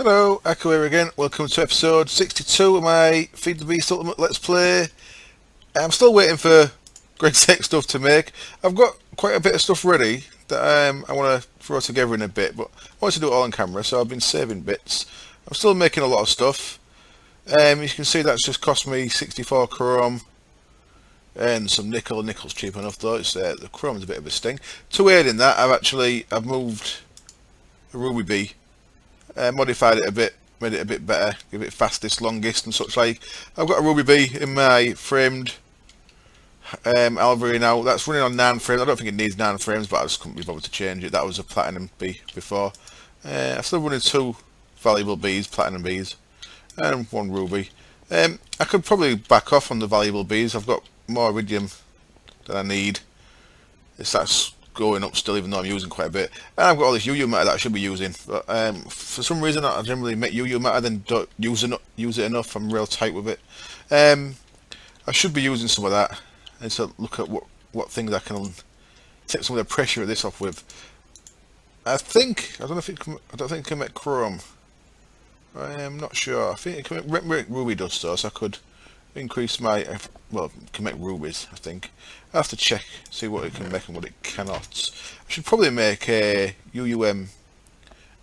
Hello, Echo here again. Welcome to episode 62 of my Feed the Beast Ultimate Let's Play. I'm still waiting for Greg's tech stuff to make. I've got quite a bit of stuff ready that I want to throw together in a bit, but I want to do it all on camera, so I've been saving bits. I'm still making a lot of stuff. You can see that's just cost me 64 chrome and some nickel. Nickel's cheap enough though. It's the chrome's a bit of a sting. To aid in that, I've moved a ruby bee. Modified it a bit, made it a bit better, give it fastest, longest and such like. I've got a ruby bee in my framed Alvery now. That's running on 9 frames. I don't think it needs 9 frames, but I just couldn't be bothered to change it. That was a platinum bee before. I'm still running 2 valuable bees, platinum bees, and 1 ruby. I could probably back off on the valuable bees. I've got more iridium than I need. That's going up still, even though I'm using quite a bit. And I've got all this UU matter that I should be using, but for some reason I generally make UU matter then don't use it enough. I'm real tight with it. I should be using some of that and so look at what things I can take some of the pressure of this off with. I don't think it can make chrome. I am not sure. I think it can make ruby dust though, so I could increase my, well, it can make rubies, I think. I have to check, see what it can make and what it cannot. I should probably make a UUM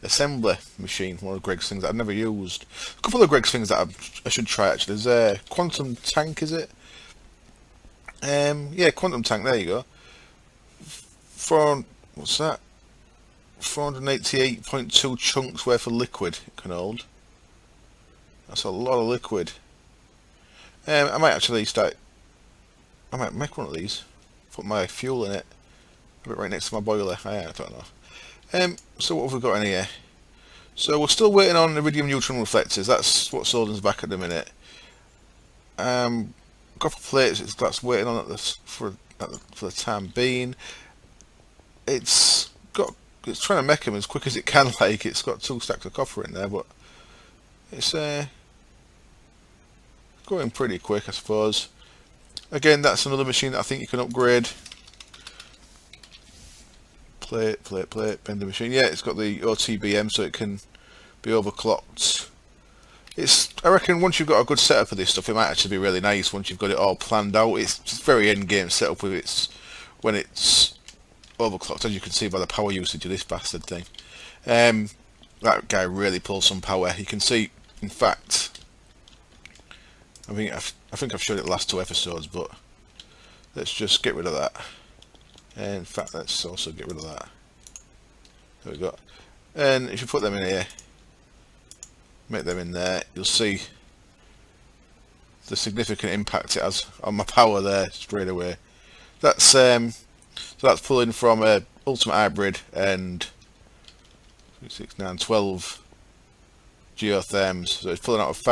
assembly machine, one of Greg's things that I've never used. A couple of Greg's things that I should try actually. There's a quantum tank, is it? Yeah, quantum tank, there you go. What's that? 488.2 chunks worth of liquid it can hold. That's a lot of liquid. I might make one of these, put my fuel in it, have it right next to my boiler. I don't know. So what have we got in here? So we're still waiting on iridium neutron reflectors. That's what Solden's back at the minute. Copper plates, that's waiting on for the time being. It's trying to make them as quick as it can. Like, it's got 2 stacks of copper in there, but it's going pretty quick, I suppose. Again, that's another machine that I think you can upgrade. Plate, bend the machine. Yeah, it's got the OTBM, so it can be overclocked. I reckon once you've got a good setup for this stuff, it might actually be really nice once you've got it all planned out. It's just very end game setup with when it's overclocked, as you can see by the power usage of this bastard thing. That guy really pulls some power. You can see, in fact, I think I've showed it the last 2 episodes, but let's just get rid of that. And in fact, let's also get rid of that. There we go. And if you put them in here, make them in there, you'll see the significant impact it has on my power there straight away. That's so that's pulling from a Ultimate Hybrid and 6, 9, 12 geotherms. So it's pulling out of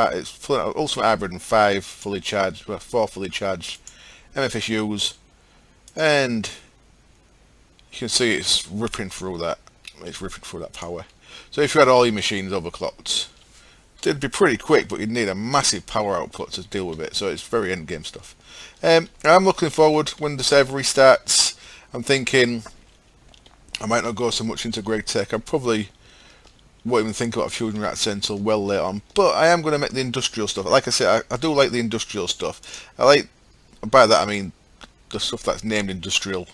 Ultimate Hybrid and 4 fully charged MFSUs, and you can see it's ripping through that. It's ripping through that power. So if you had all your machines overclocked, it'd be pretty quick, but you'd need a massive power output to deal with it. So it's very end game stuff. I'm looking forward when the server restarts. I'm thinking I might not go so much into Greg Tech. I probably won't even think about a fusion reactor until well later on, but I am going to make the industrial stuff. Like I said, I do like the industrial stuff. By that I mean the stuff that's named industrial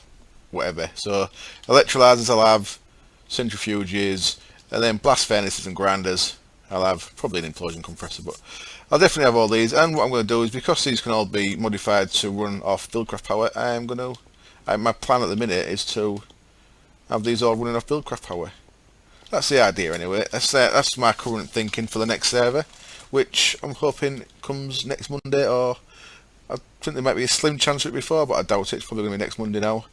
whatever. So electrolyzers I'll have, centrifuges, and then blast furnaces and grinders I'll have, probably an implosion compressor, but I'll definitely have all these. And what I'm going to do is, because these can all be modified to run off Buildcraft power, my plan at the minute is to have these all running off Buildcraft power. That's the idea anyway. That's my current thinking for the next server, which I'm hoping comes next Monday, or I think there might be a slim chance of it before, but I doubt it. It's probably going to be next Monday now.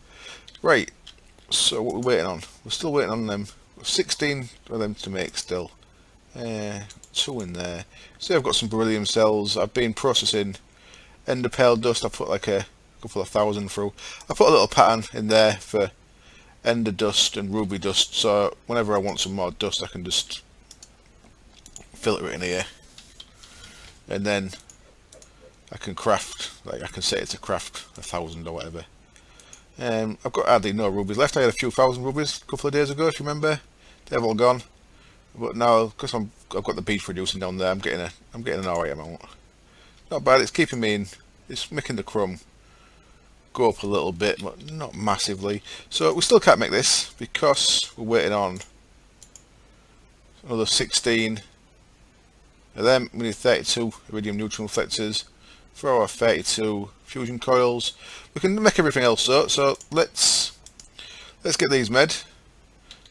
Right, so what we're waiting on? We're still waiting on them. 16 of them to make still. 2 in there. See, I've got some beryllium cells. I've been processing ender pearl dust. I put like a couple of thousand through. I put a little pattern in there for ender dust and ruby dust, so whenever I want some more dust I can just filter it in here, and then I can craft, like I can set it to craft 1,000 or whatever. I've got hardly no rubies left. I had a few thousand rubies a couple of days ago, if you remember. They've all gone, but now because I'm I've got the bead producing down there. I'm getting an alright amount. Not bad. It's keeping me in. It's making the chrome go up a little bit, but not massively. So we still can't make this because we're waiting on another 16 of them. We need 32 iridium neutron reflectors for our 32 fusion coils. We can make everything else though, so let's get these made.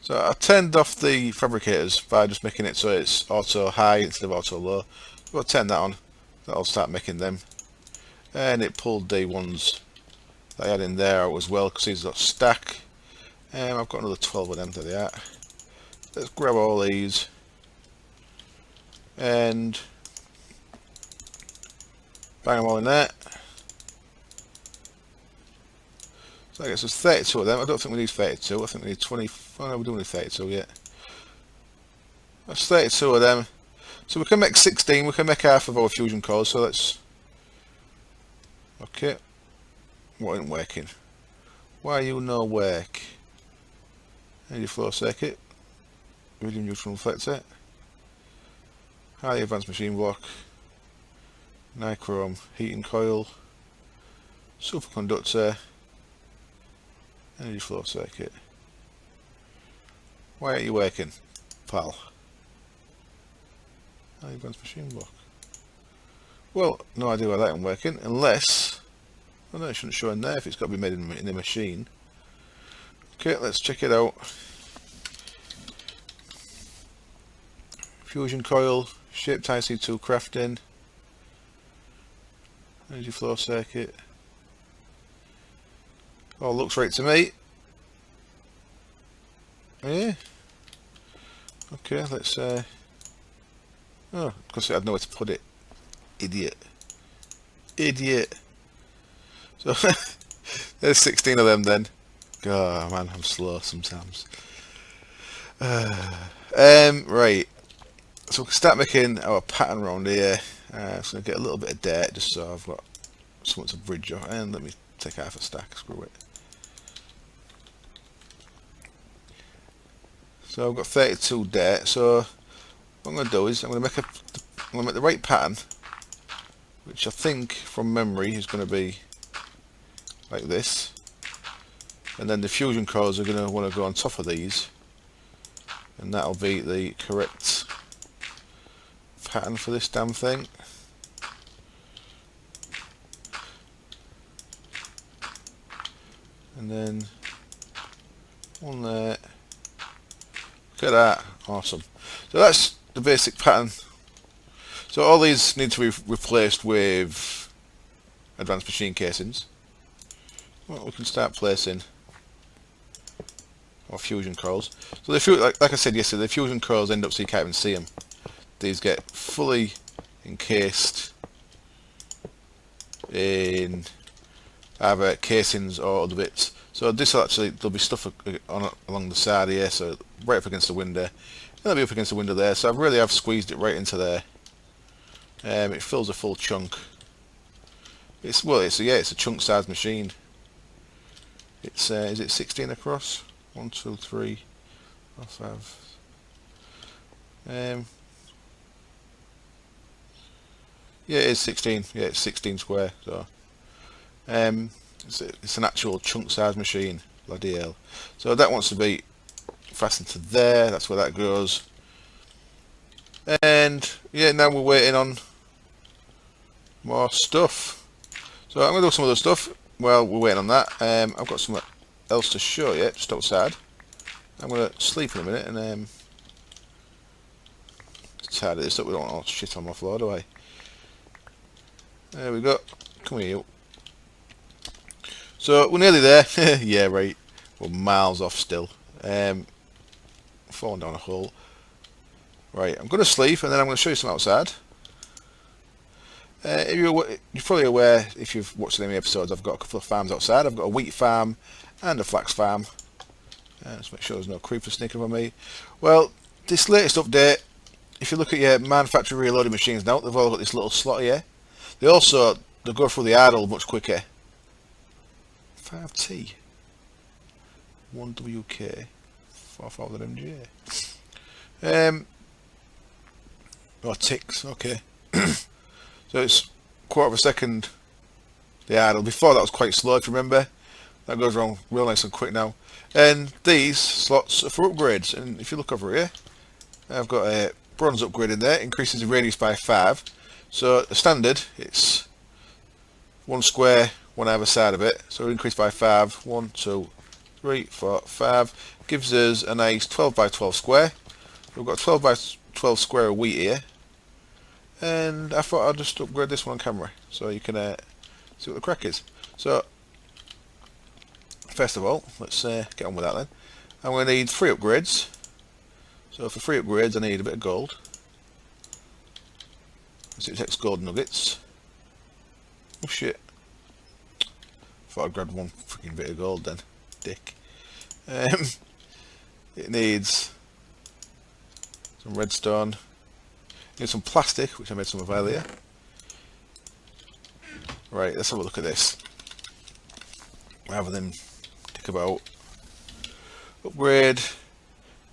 So I turned off the fabricators by just making it so it's auto high instead of auto low. So I'll turn that on. That'll start making them. And it pulled the ones that I had in there out as well because these got stack. I've got another 12 of them. There they are. Let's grab all these and bang them all in there. So I guess there's 32 of them. I don't think we need 32. I think we need 20. Oh no, we don't need 32 yet. That's 32 of them. So we can make 16. We can make half of our fusion cores. So let's. Okay. What ain't working? Why you no work? Energy flow circuit. Iridium neutron reflector. Highly advanced machine block. Nichrome heating coil. Superconductor. Energy flow circuit. Why aren't you working, pal? Highly advanced machine block. Well, no idea why that ain't working, unless... well, no, it shouldn't show in there if it's got to be made in a machine. Okay, let's check it out. Fusion coil, shaped IC2 crafting. Energy flow circuit. Oh, looks right to me. Yeah. Okay, let's oh, because I had nowhere to put it. Idiot. So there's 16 of them then. God, man, I'm slow sometimes. Right. So we can start making our pattern around here. So I'm gonna get a little bit of dirt just so I've got something to bridge on. And let me take half a stack. Screw it. So I've got 32 dirt. So what I'm going to do is I'm going to make the right pattern, which I think from memory is going to be like this. And then the fusion cores are going to want to go on top of these, and that'll be the correct pattern for this damn thing. And then one there. Look at that, awesome. So that's the basic pattern. So all these need to be replaced with advanced machine casings. Well, we can start placing our fusion coils. So like I said yesterday, the fusion coils end up so you can't even see them. These get fully encased in either casings or other bits. So this will actually, there'll be stuff along the side here, so right up against the window. And it'll be up against the window there, so I really have squeezed it right into there. It fills a full chunk. It's a chunk size machine. It's is it 16 across? 1, 2, 3, 4, 5. Yeah, it is 16. Yeah, it's 16 square. So it's an actual chunk size machine. Bloody hell. So that wants to be fastened to there. That's where that goes. And yeah, now we're waiting on more stuff. So I'm going to do some other stuff while we're waiting on that. I've got something else to show you just outside. I'm going to sleep in a minute and tidy this up. We don't want all shit on my floor, do I? There we go. Come here, you. So we're nearly there. Yeah, right. We're miles off still. Falling down a hole. Right, I'm going to sleep and then I'm going to show you some outside. You're probably aware, if you've watched any episodes, I've got a couple of farms outside. I've got a wheat farm and a flax farm. Let's make sure there's no creepers sneaking on me. Well, this latest update, if you look at your manufacturer reloaded machines now, they've all got this little slot here. They go through the idle much quicker. 5T 1WK 4000 MJ. Oh, ticks, okay. So it's quarter of a second the idle. Before that was quite slow, if you remember. That goes wrong real nice and quick now. And these slots are for upgrades. And if you look over here, I've got a bronze upgrade in there. Increases the radius by 5. So the standard, it's 1 square, one either side of it. So increase by 5. 1, 2, 3, 4, 5. Gives us a nice 12 by 12 square. We've got 12 by 12 square of wheat here. And I thought I'd just upgrade this one on camera so you can see what the crack is. So first of all, let's get on with that then. I'm going to need 3 upgrades. So for 3 upgrades I need a bit of gold. 6x gold nuggets. Oh shit. Thought I'd grabbed one freaking bit of gold then. Dick. It needs some redstone. It needs some plastic, which I made some of earlier. Right, let's have a look at this. Rather than think about upgrade.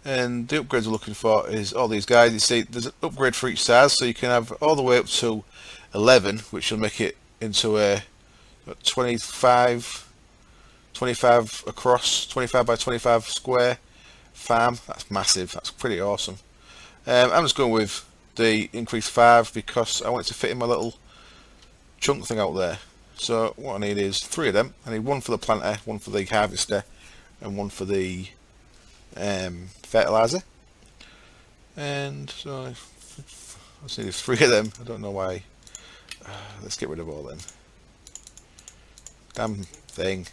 And the upgrades we're looking for is all these guys. You see, there's an upgrade for each size, so you can have all the way up to 11, which will make it into a 25 across, 25 by 25 square farm. That's massive. That's pretty awesome. I'm just going with the increase 5 because I want it to fit in my little chunk thing out there. So what I need is 3 of them. I need 1 for the planter, 1 for the harvester, and 1 for the fertilizer. And so I just need 3 of them. I don't know why. Let's get rid of all them. Damn thing.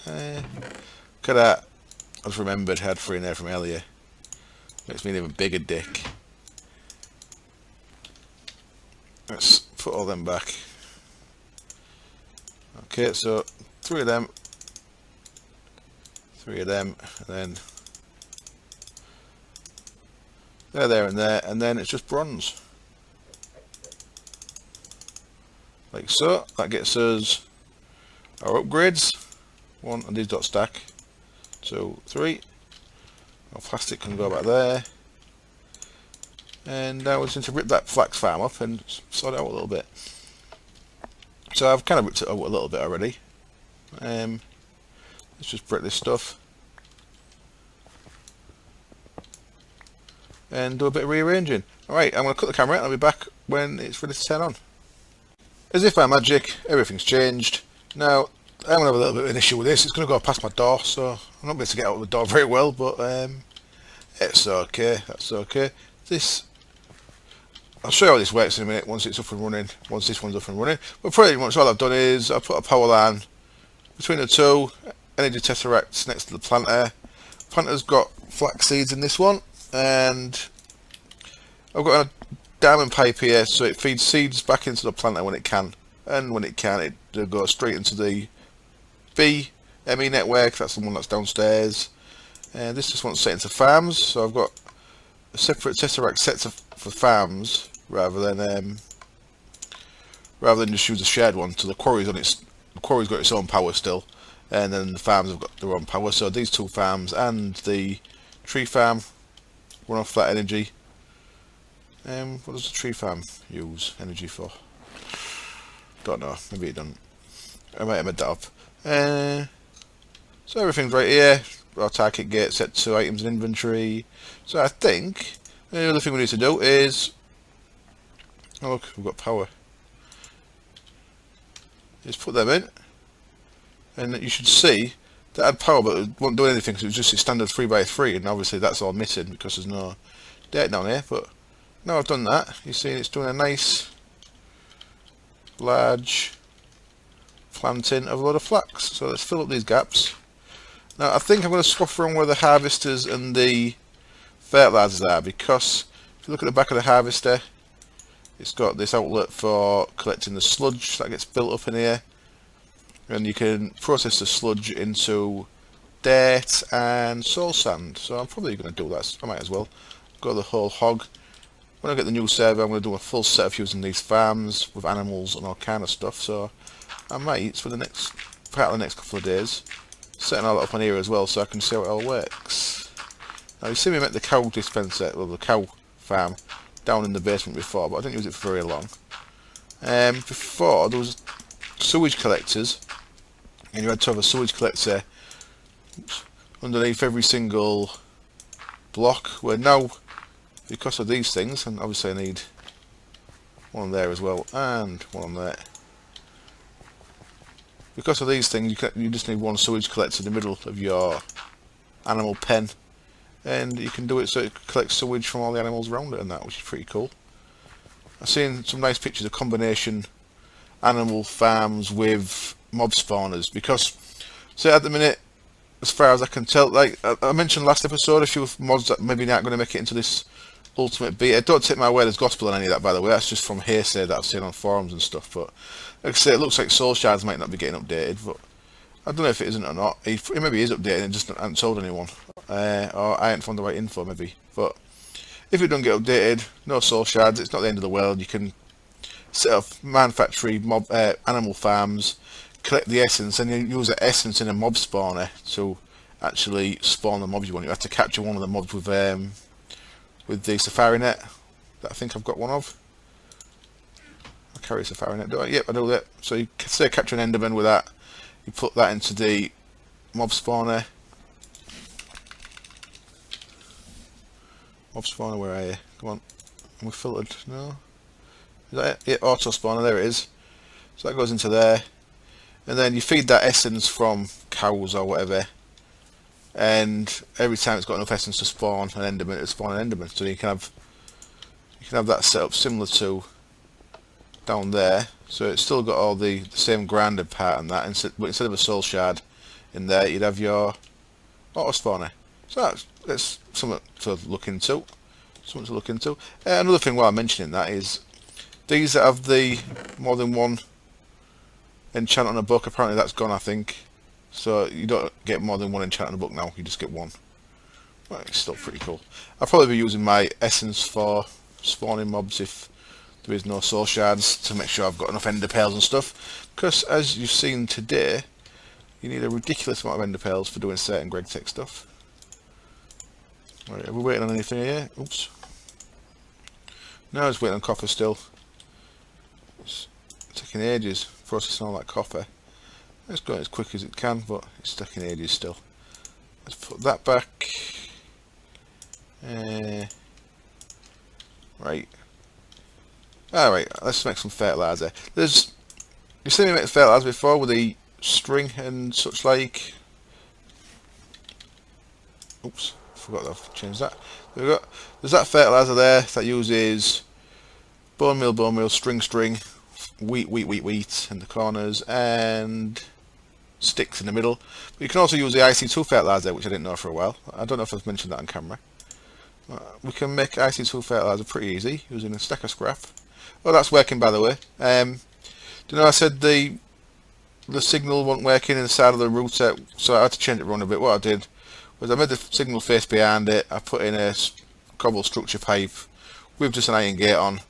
Look at that. I just remembered I had 3 in there from earlier. Makes me an even bigger dick. Let's put all them back. Okay, so 3 of them. 3 of them, and then there and there, and then it's just bronze. Like so. That gets us our upgrades. 1, and these don't stack. 2, 3. Our plastic can go back there. And now we just need to rip that flax farm up and sort it out a little bit. So I've kind of ripped it out a little bit already. Let's just brick this stuff. And do a bit of rearranging. Alright, I'm going to cut the camera and I'll be back when it's ready to turn on. As if by magic, everything's changed. Now, I'm going to have a little bit of an issue with this. It's going to go past my door, so I'm not going to get out of the door very well, but it's okay. That's okay. I'll show you how this works in a minute once it's up and running, once this one's up and running. But pretty much all I've done is I've put a power line between the 2 energy tesseracts next to the planter. Planter's got flax seeds in this one, and I've got a diamond pipe here so it feeds seeds back into the planter when it can, and when it can it goes straight into the ME network. That's the one that's downstairs, and this just wants set into farms, so I've got a separate tesseract set for farms rather than just use a shared one. So the quarry's got its own power still, and then the farms have got their own power. So these 2 farms and the tree farm run off that energy. What does the tree farm use energy for? Don't know. Maybe it doesn't. I might have made that up. So everything's right here. Our target gate set to items in inventory. So I think the other thing we need to do is, oh look, we've got power. Just put them in, and you should see that had power, but it won't do anything because it was just a standard 3x3, and obviously that's all missing because there's no dirt down here. But now I've done that, you see it's doing a nice large planting of a lot of flax. So let's fill up these gaps. Now I think I'm going to swap around where the harvesters and the fertilizers are, because if you look at the back of the harvester, it's got this outlet for collecting the sludge that gets built up in here, and you can process the sludge into dirt and soul sand. So I'm probably going to do that. I might as well go the whole hog. When I get the new server, I'm going to do a full set of using these farms with animals and all kind of stuff. So I might, for the next part of the next couple of days, setting all that up on here as well, so I can see how it all works. Now you see me make the cow dispenser, well, the cow farm down in the basement before, but I didn't use it for very long. Before there was sewage collectors, and you had to have a sewage collector underneath every single block, where now, because of these things, and obviously I need one there as well, and one on there. Because of these things, you just need one sewage collector in the middle of your animal pen, and you can do it so it collects sewage from all the animals around it and that, which is pretty cool. I've seen some nice pictures of combination animal farms with mob spawners, because so at the minute, as far as I can tell, like I mentioned last episode, a few mods that maybe not going to make it into this ultimate beta. Don't take my word as gospel on any of that, by the way. That's just from hearsay that I've seen on forums and stuff. But like I say, it looks like soul shards might not be getting updated, but I don't know if it isn't or not. It maybe is updated and just hasn't told anyone, or I ain't found the right info maybe. But if it don't get updated, no soul shards. It's not the end of the world. You can set up manufactory mob animal farms, collect the essence, and you use the essence in a mob spawner to actually spawn the mobs you want. You have to capture one of the mobs with the safari net that I think I've got one of. I carry a safari net, do I? Yep, I do that. So you say capture an enderman with that. You put that into the mob spawner. Mob spawner, where are you? Come on. Am we filtered? No. Is that it? Yeah, auto spawner, there it is. So that goes into there. And then you feed that essence from cows or whatever. And every time it's got enough essence to spawn an enderman, it'll spawn an enderman. So you can have that set up similar to down there. So it's still got all the same grounded part and that, but instead of a soul shard in there, you'd have your auto spawner. So that's something to look into. Another thing while I'm mentioning that is these that have the more than one enchant on a book, apparently that's gone, I think. So you don't get more than one enchant on a book now, you just get one. Well, it's still pretty cool. I'll probably be using my essence for spawning mobs if there is no soul shards, to make sure I've got enough ender pearls and stuff. Because as you've seen today, you need a ridiculous amount of ender pearls for doing certain Greg Tech stuff. Right, are we waiting on anything here? Oops. No, it's waiting on copper still. It's taking ages processing all that copper. It's going as quick as it can, but it's taking ages still. Let's put that back. Right. Alright, let's make some fertilizer. You've seen me make fertilizer before with the string and such like. Oops, forgot to change that. There's that fertilizer there that uses bone meal, string, wheat in the corners, and sticks in the middle. But you can also use the IC2 fertilizer, which I didn't know for a while. I don't know if I've mentioned that on camera. We can make IC2 fertilizer pretty easy using a stack of scrap. Oh, that's working, by the way. Do you know I said the signal wasn't working inside of the router, so I had to change it around a bit. What I did was I made the signal face behind it. I put in a cobble structure pipe with just an iron gate on,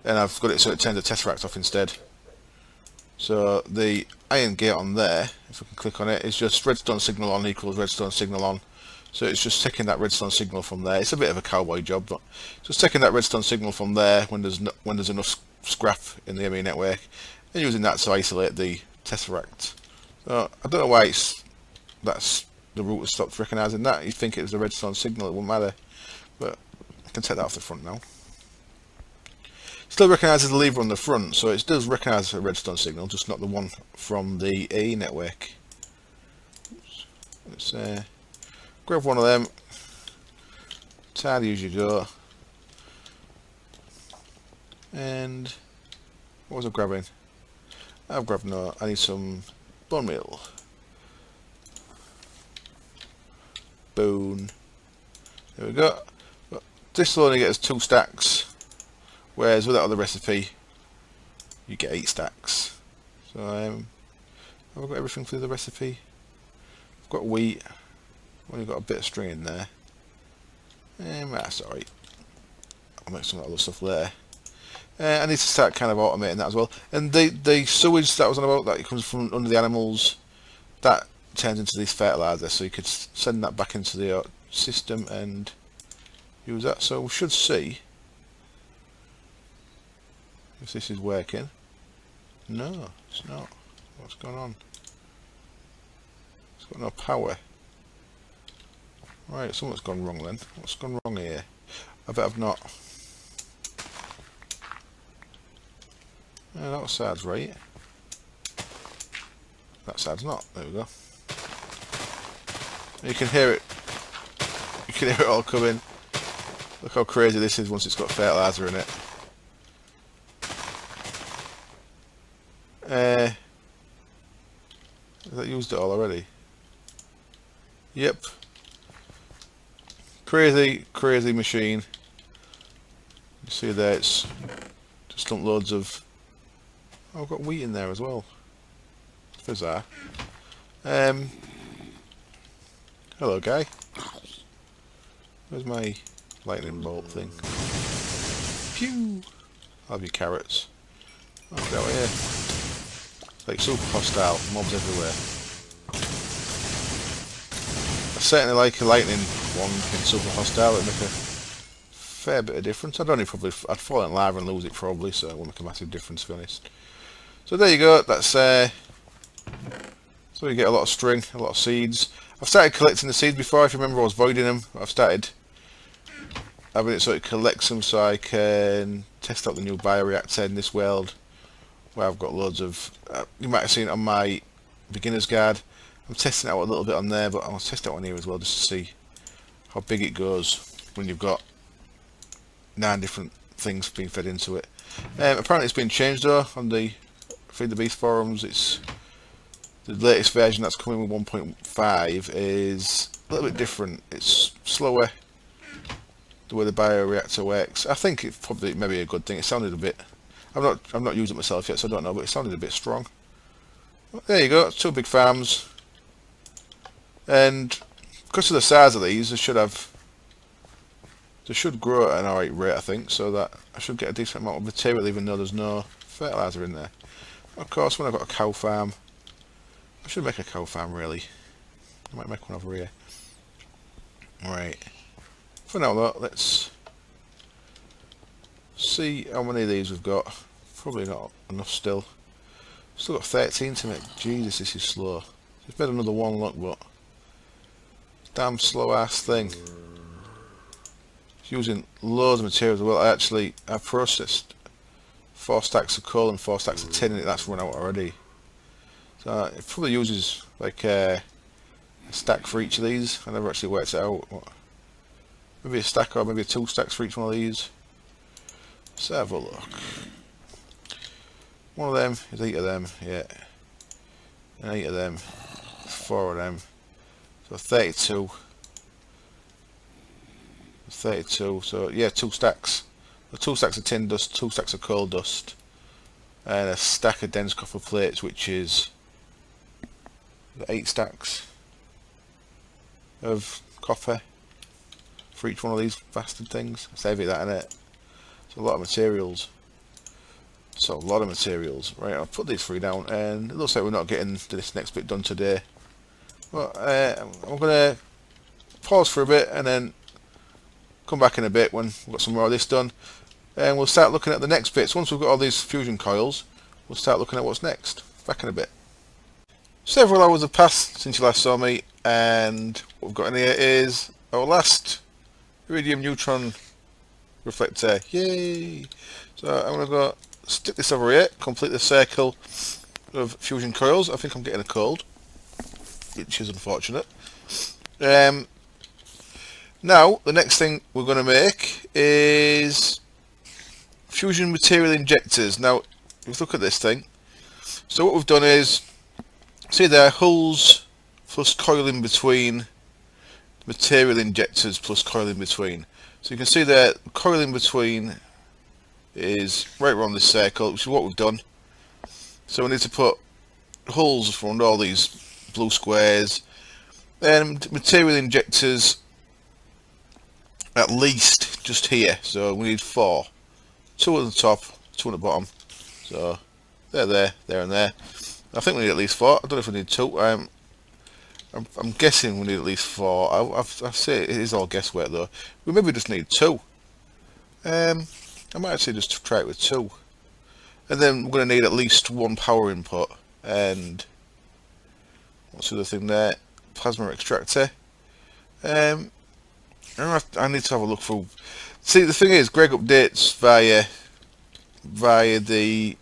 and I've got it so it turns the tesseract off instead. So the iron gate on there, if I can click on it, is just redstone signal on equals redstone signal on. So it's just taking that redstone signal from there. It's a bit of a cowboy job, but just taking that redstone signal from there when there's enough scrap in the ME network, and using that to isolate the tesseract. So I don't know why that's the router stopped recognising that. You'd think it was the redstone signal, it wouldn't matter, but I can take that off the front now. Still recognises the lever on the front, so it does recognise a redstone signal, just not the one from the AE network. Let's grab one of them. Tidy as you go. And what was I grabbing? I've grabbed I need some bone meal. Boom. There we go. This will only get us 2 stacks. Whereas with that other recipe, you get 8 stacks. So have I got everything for the recipe? I've got wheat. I've only got a bit of string in there. That's alright. I'll make some of that other stuff later. I need to start kind of automating that as well. And the sewage that I was on about, that comes from under the animals, that turns into this fertilizer. So you could send that back into the system and use that. So we should see if this is working. No, it's not. What's going on? It's got no power. Right, something's gone wrong then. What's gone wrong here? I bet I've not. That side's right. That side's not. There we go. You can hear it. You can hear it all coming. Look how crazy this is once it's got fertilizer in it. Has that used it all already? Yep. Crazy, crazy machine. You see there, it's just dumped loads of. Oh, I've got wheat in there as well. It's bizarre. Hello, guy. Where's my lightning bolt thing? Pew! I'll have your carrots. Oh, get out of here. It's like super hostile, mobs everywhere. I certainly like a lightning one in super hostile. It'd make a fair bit of difference. I'd I'd fall in lava and lose it probably, so it won't make a massive difference to be honest. So there you go. That's so you get a lot of string, a lot of seeds. I've started collecting the seeds before. If you remember, I was voiding them. I've started having it so it collects them, so I can test out the new bioreactor in this world, where I've got loads of. You might have seen it on my beginner's guide. I'm testing it out a little bit on there, but I'll test it out on here as well just to see how big it goes when you've got 9 different things being fed into it. Apparently it's been changed though on the Feed the Beast forums. It's the latest version that's coming with 1.5 is a little bit different. It's slower the way the bioreactor works. I think it's probably maybe a good thing. It sounded a bit. I've not used it myself yet, so I don't know, but it sounded a bit strong. Well, there you go. 2 big farms, and because of the size of these, they should grow at an alright rate, I think, so that I should get a decent amount of material, even though there's no fertilizer in there. Of course, when I've got a cow farm, I should make a cow farm really. I might make one over here. Right. For now though, let's see how many of these we've got. Probably not enough still. Still got 13 to make. Jesus, this is slow. It's made another one, look, but damn slow ass thing. It's using loads of materials. Well, I've processed 4 stacks of coal and 4 stacks of tin, and that's run out already. So it probably uses like a stack for each of these. I never actually worked it out. Maybe a stack or maybe 2 stacks for each one of these. Let's have a look. One of them is 8 of them, yeah. And 8 of them, 4 of them. So 32. 32, so yeah, 2 stacks. 2 stacks of tin dust, 2 stacks of coal dust, and a stack of dense copper plates, which is 8 stacks of copper for each one of these bastard things. It's heavy, that, isn't it? It's a lot of materials. So a lot of materials. Right, I'll put these 3 down, and it looks like we're not getting this next bit done today. Well, I'm going to pause for a bit and then come back in a bit when we've got some more of this done, and we'll start looking at the next bits. Once we've got all these fusion coils, we'll start looking at what's next. Back in a bit. Several hours have passed since you last saw me, and what we've got in here is our last iridium neutron reflector. Yay! So I'm going to go stick this over here, complete the circle of fusion coils. I think I'm getting a cold, which is unfortunate. Now, the next thing we're going to make is fusion material injectors. Now, if you look at this thing, so what we've done is, see there, hulls plus coil in between, material injectors plus coil in between. So you can see there, coil in between is right around this circle, which is what we've done. So we need to put hulls around all these blue squares, and material injectors at least just here. So we need 4. 2 at the top, 2 at the bottom. So they're there, and there. I think we need at least 4. I don't know if we need 2. I'm guessing we need at least 4. I say it is all guesswork though. We maybe just need 2. I might actually just try it with 2. And then we're going to need at least one power input. And what's the other thing there? Plasma extractor. I need to have a look through. See, the thing is, Greg updates via the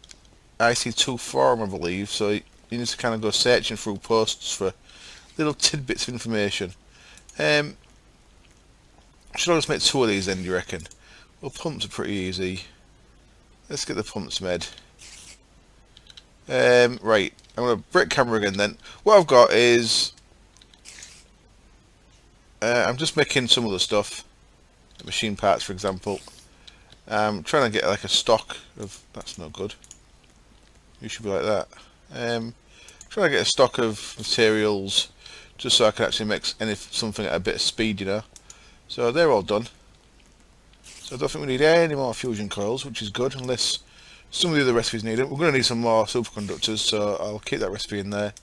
IC2 forum, I believe. So you need to kind of go searching through posts for little tidbits of information. Should I just make 2 of these then, do you reckon? Well, pumps are pretty easy. Let's get the pumps made. Right, I'm going to brick camera again then. What I've got is... I'm just making some of the stuff. Machine parts, for example. I'm trying to get like a stock of... That's not good. You should be like that. Trying to get a stock of materials just so I can actually make something at a bit of speed, you know. So they're all done. So I don't think we need any more fusion coils, which is good, unless some of the other recipes need it. We're going to need some more superconductors, so I'll keep that recipe in there.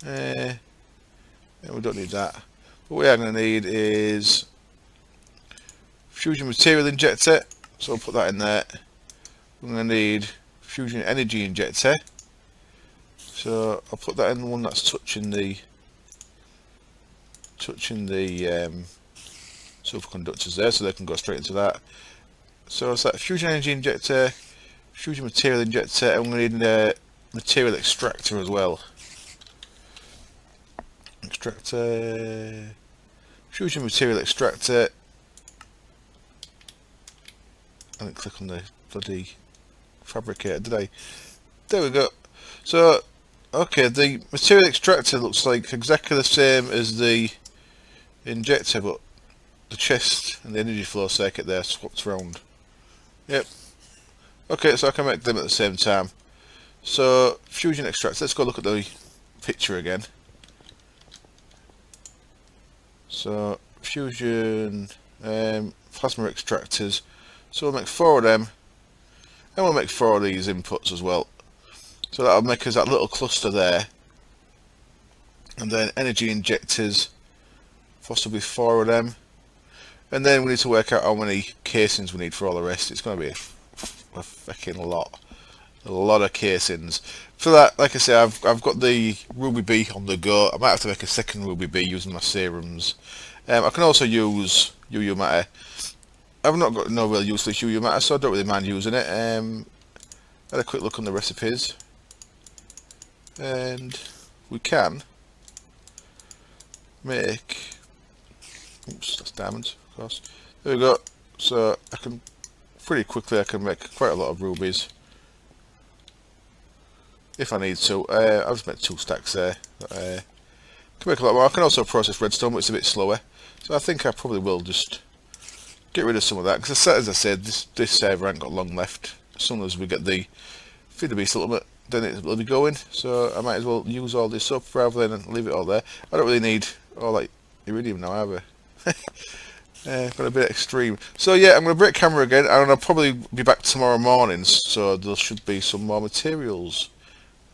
Yeah, we don't need that. What we are going to need is fusion material injector, so I'll put that in there. We're going to need fusion energy injector, so I'll put that in the one that's touching the superconductors there, so they can go straight into that. So it's that fusion energy injector, fusion material injector, and we need a material extractor as well. Extractor, fusion material extractor, I didn't click on the bloody fabricator, did I? There we go. So, okay, the material extractor looks like exactly the same as the injector, but the chest and the energy flow circuit there swapped around. Yep. Okay, so I can make them at the same time. So, fusion extractor, let's go look at the picture again. So, fusion, plasma extractors. So we'll make 4 of them, and we'll make 4 of these inputs as well. So that'll make us that little cluster there. And then energy injectors, possibly 4 of them. And then we need to work out how many casings we need for all the rest. It's going to be a fucking lot. A lot of casings. For that, like I say, I've got the Ruby B on the go. I might have to make a second Ruby B using my serums. I can also use UU matter. I've not got no real use for UU matter, so I don't really mind using it. Had a quick look on the recipes. And we can make... Oops, that's diamonds, of course. There we go. So I can pretty quickly make quite a lot of rubies if I need to. I'll just make 2 stacks there. Can make a lot more. I can also process redstone, but it's a bit slower. So I think I probably will just get rid of some of that, because as I said, this server ain't got long left. As soon as we get the FTB settlement, then it will be going. So I might as well use all this up rather than leave it all there. I don't really need all like iridium now either. Got a bit extreme. So yeah, I'm going to break camera again, and I'll probably be back tomorrow morning, so there should be some more materials.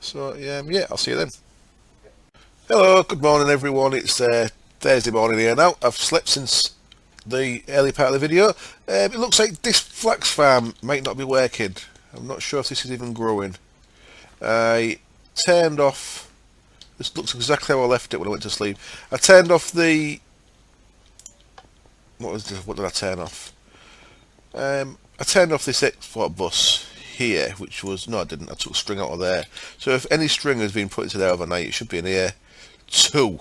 So yeah, I'll see you then. Hello, good morning everyone. It's Thursday morning here now. I've slept since the early part of the video. It looks like this flax farm might not be working. I'm not sure if this is even growing. I turned off... This looks exactly how I left it when I went to sleep. I turned off the... What did I turn off? I turned off this export bus here, which was... No, I didn't. I took string out of there. So if any string has been put into there overnight, it should be in here. 2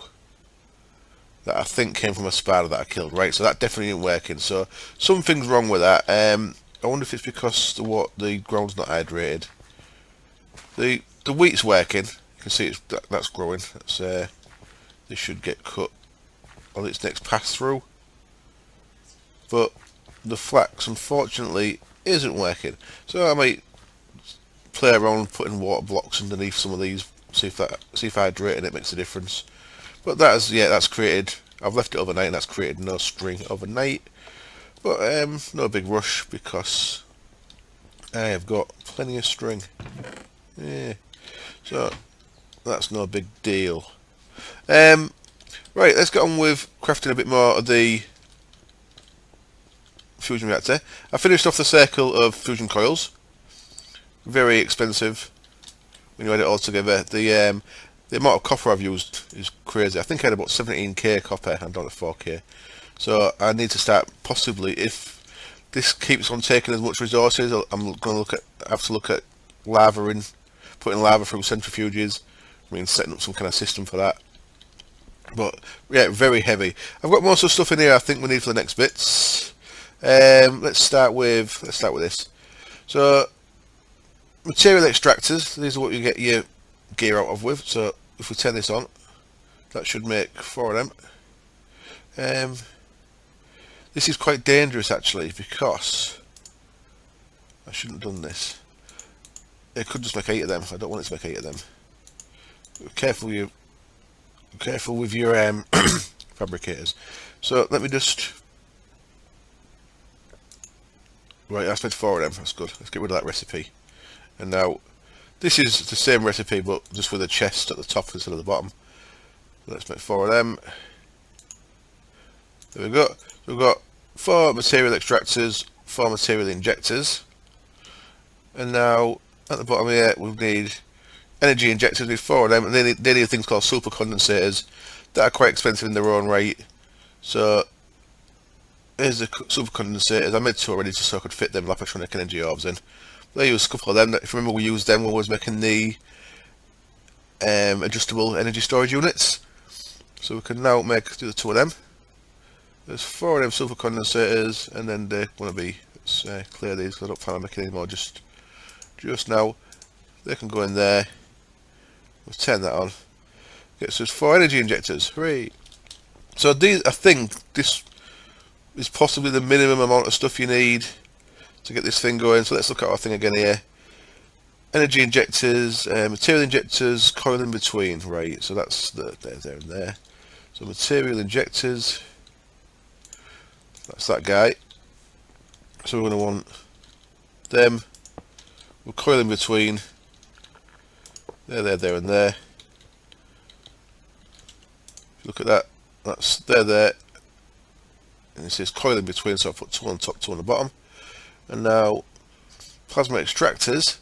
that I think came from a spider that I killed, right? So that definitely isn't working. So something's wrong with that. I wonder if it's because the ground's not hydrated. The wheat's working. You can see that's growing. This should get cut on its next pass through. But the flax, unfortunately, isn't working. So I might play around putting water blocks underneath some of these, see if hydrating it makes a difference. But that's created. I've left it overnight, and that's created no string overnight. But no big rush, because I have got plenty of string. Yeah, so that's no big deal. Right, let's get on with crafting a bit more of the fusion reactor. I finished off the circle of fusion coils. very expensive when you add it all together. The amount of copper I've used is crazy. I think I had about 17k copper and down to 4k. So I need to start, possibly, if this keeps on taking as much resources, I'm going to have to look at putting lava through centrifuges. I mean, setting up some kind of system for that. But yeah, very heavy. I've got most of the stuff in here I think we need for the next bits. Let's start with this. So material extractors, these are what you get your gear out of with. So if we turn this on, that should make 4 of them. This is quite dangerous actually, because I shouldn't have done this. It could just make 8 of them. I don't want it to make 8 of them. Careful with your fabricators. So let me just, right, that's made 4 of them. That's good. Let's get rid of that recipe. And now this is the same recipe but just with a chest at the top instead of the bottom. Let's make 4 of them. There we go. We've got 4 material extractors, 4 material injectors, and now at the bottom here we need energy injectors. We need 4 of them, and they need things called super condensators that are quite expensive in their own right. So here's the super condensators. I made 2 already just so I could fit them lapatronic energy orbs in. They use a couple of them. If you remember, we used them when we was making the adjustable energy storage units. So we can now do the 2 of them. There's 4 of them super condensators, and then they want to be, let's clear these because I don't plan on making any more just now. They can go in there. We'll turn that on. Okay, so there's 4 energy injectors. Hooray! So these, I think this is possibly the minimum amount of stuff you need to get this thing going. So let's look at our thing again here. Energy injectors, material injectors, coil in between. Right, so that's there and there. So material injectors. That's that guy. So we're going to want them. We'll coil in between. There, and there. Look at that. That's there. And it says coil in between, so I put 2 on top, 2 on the bottom. And now plasma extractors.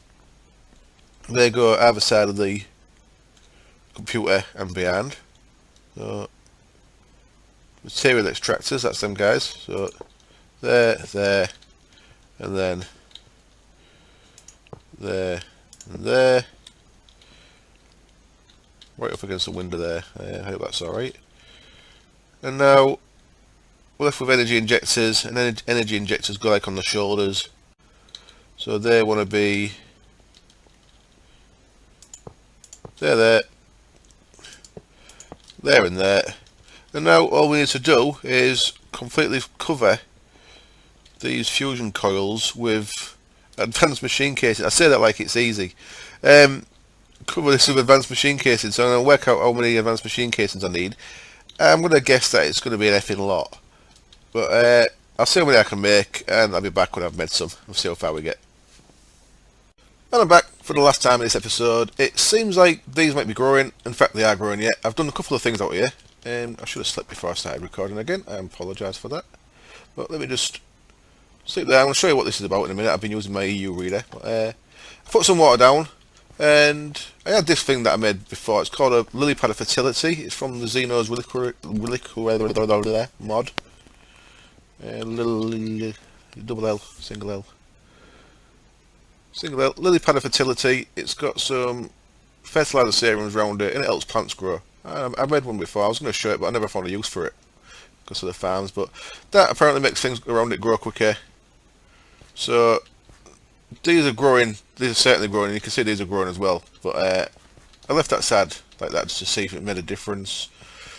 They go either side of the computer and behind. So material extractors, that's them guys. So there, and then there and there. Right up against the window there. I hope that's alright. And now we're left with energy injectors, and energy injectors go like on the shoulders. So they want to be there, and there. And now all we need to do is completely cover these fusion coils with advanced machine casing. I say that like it's easy. Cover this with advanced machine casing. So I'm going to work out how many advanced machine casings I need. I'm going to guess that it's going to be an effing lot. But I'll see how many I can make, and I'll be back when I've made some. We'll see how far we get. And I'm back for the last time in this episode. It seems like these might be growing. In fact, they are growing yet. I've done a couple of things out here. I should have slept before I started recording again. I apologise for that. But let me just sleep there. I'm going to show you what this is about in a minute. I've been using my EU reader. I put some water down, and I had this thing that I made before. It's called a lily pad of fertility. It's from the Xeno's mod. Double L, single L. Single L, lily pad of fertility. It's got some fertilizer serums around it, and it helps plants grow. I made one before. I was going to show it, but I never found a use for it because of the farms. But that apparently makes things around it grow quicker. So these are growing. These are certainly growing. You can see these are growing as well. But I left that sad like that just to see if it made a difference.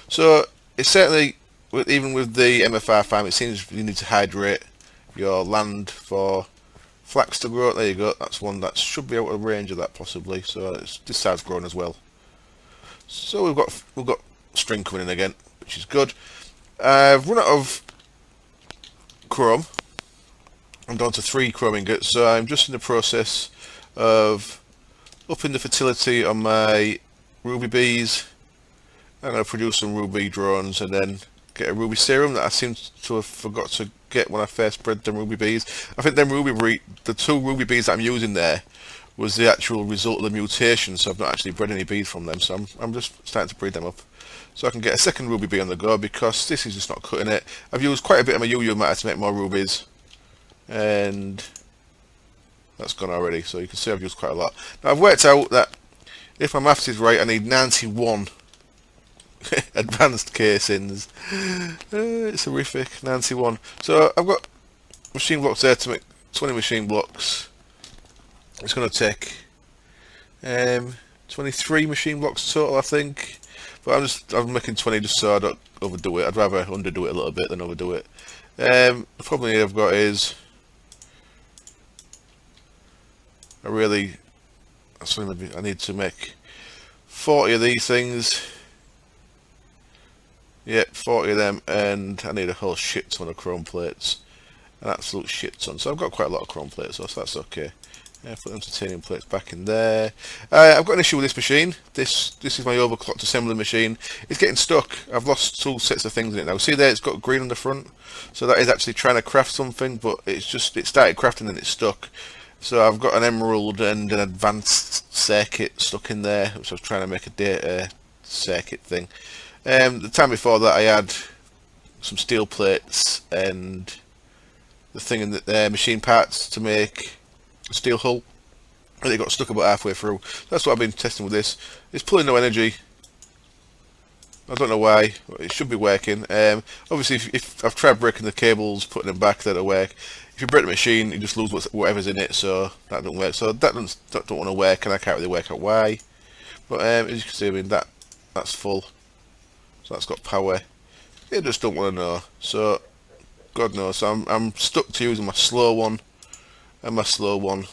So it's certainly, even with the MFR farm, it seems you need to hydrate your land for flax to grow. There you go. That's one that should be out of range of that possibly. So this side's growing as well. So we've got string coming in again, which is good. I've run out of chrome. I'm down to 3 chrome ingots, so I'm just in the process of upping the fertility on my ruby bees. I'm going to produce some ruby drones and then get a ruby serum that I seem to have forgot to get when I first bred them ruby bees. I think them the 2 ruby bees that I'm using there was the actual result of the mutation, so I've not actually bred any bees from them, so I'm just starting to breed them up. So I can get a second ruby bee on the go, because this is just not cutting it. I've used quite a bit of my UU matter to make more rubies, and that's gone already, so you can see I've used quite a lot. Now I've worked out that if my maths is right, I need 91 advanced casings. It's horrific, 91. So I've got machine blocks there to make 20 machine blocks. It's going to take 23 machine blocks total, I think. But I'm making 20 just so I don't overdo it. I'd rather underdo it a little bit than overdo it. The problem here I've got is I need to make 40 of these things. Yeah, 40 of them, and I need a whole shit ton of chrome plates. An absolute shit ton. So I've got quite a lot of chrome plates, so that's okay. Put them titanium plates back in there. I've got an issue with this machine. This is my overclocked assembly machine. It's getting stuck. I've lost 2 sets of things in it now. See there, it's got green on the front. So that is actually trying to craft something, but it started crafting and it's stuck. So I've got an emerald and an advanced circuit stuck in there, which I was trying to make a data circuit thing. The time before that I had some steel plates and the thing in the machine parts to make a steel hull, and it got stuck about halfway through. That's what I've been testing with this. It's pulling no energy. I don't know why, but it should be working. Obviously if I've tried breaking the cables, putting them back, that'll work. If you break the machine, you just lose whatever's in it, so that don't work. So that don't want to work, and I can't really work out why. But as you can see, I mean that's full, so that's got power. It just don't want to know. So God knows. So I'm stuck to using my slow one, and my slow one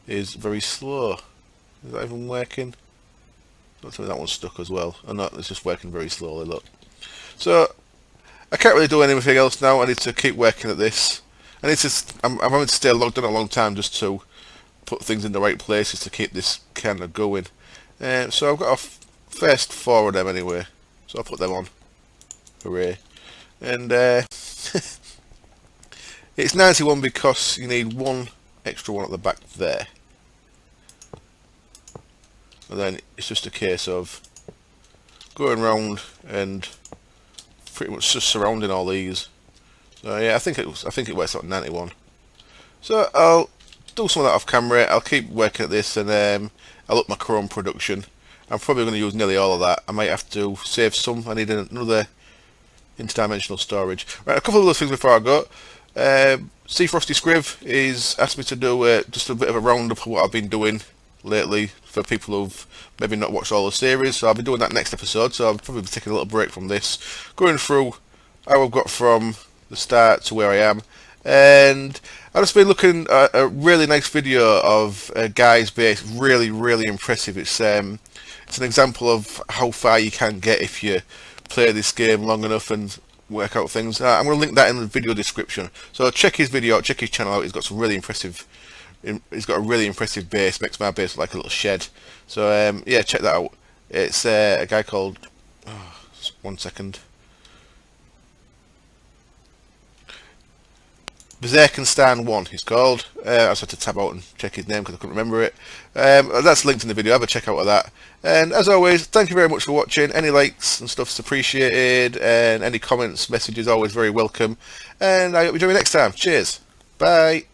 is very slow. Is that even working? Don't tell me that one's stuck as well. Oh no, it's just working very slowly. Look. So I can't really do anything else now. I need to keep working at this. I'm having to stay logged on a long time just to put things in the right places to keep this kind of going. So I've got a first 4 of them anyway, so I'll put them on. Hooray. And it's 91 because you need 1 extra one at the back there. And then it's just a case of going round and pretty much just surrounding all these. So yeah, I think it works out 91. So I'll do some of that off camera. I'll keep working at this, and I'll up my chrome production. I'm probably going to use nearly all of that. I might have to save some. I need another interdimensional storage. Right, a couple of other things before I go. C Frosty Scriv is asked me to do just a bit of a roundup of what I've been doing lately for people who've maybe not watched all the series. So I'll be doing that next episode. So I'll probably be taking a little break from this, going through how I've got from the start to where I am. And I've just been looking at a really nice video of a guy's base. Really impressive. It's an example of how far you can get if you play this game long enough and work out things. I'm going to link that in the video description. So check his video out, check his channel out. He's got some really impressive. He's got a really impressive base. Makes my base look like a little shed. So yeah, check that out. It's a guy called. Oh, 1 second. Berserkenstein 1 he's called. I just had to tab out and check his name because I couldn't remember it. That's linked in the video. Have a check out of that. And as always, thank you very much for watching. Any likes and stuff's appreciated, and any comments, messages always very welcome. And I hope you join me next time. Cheers. Bye.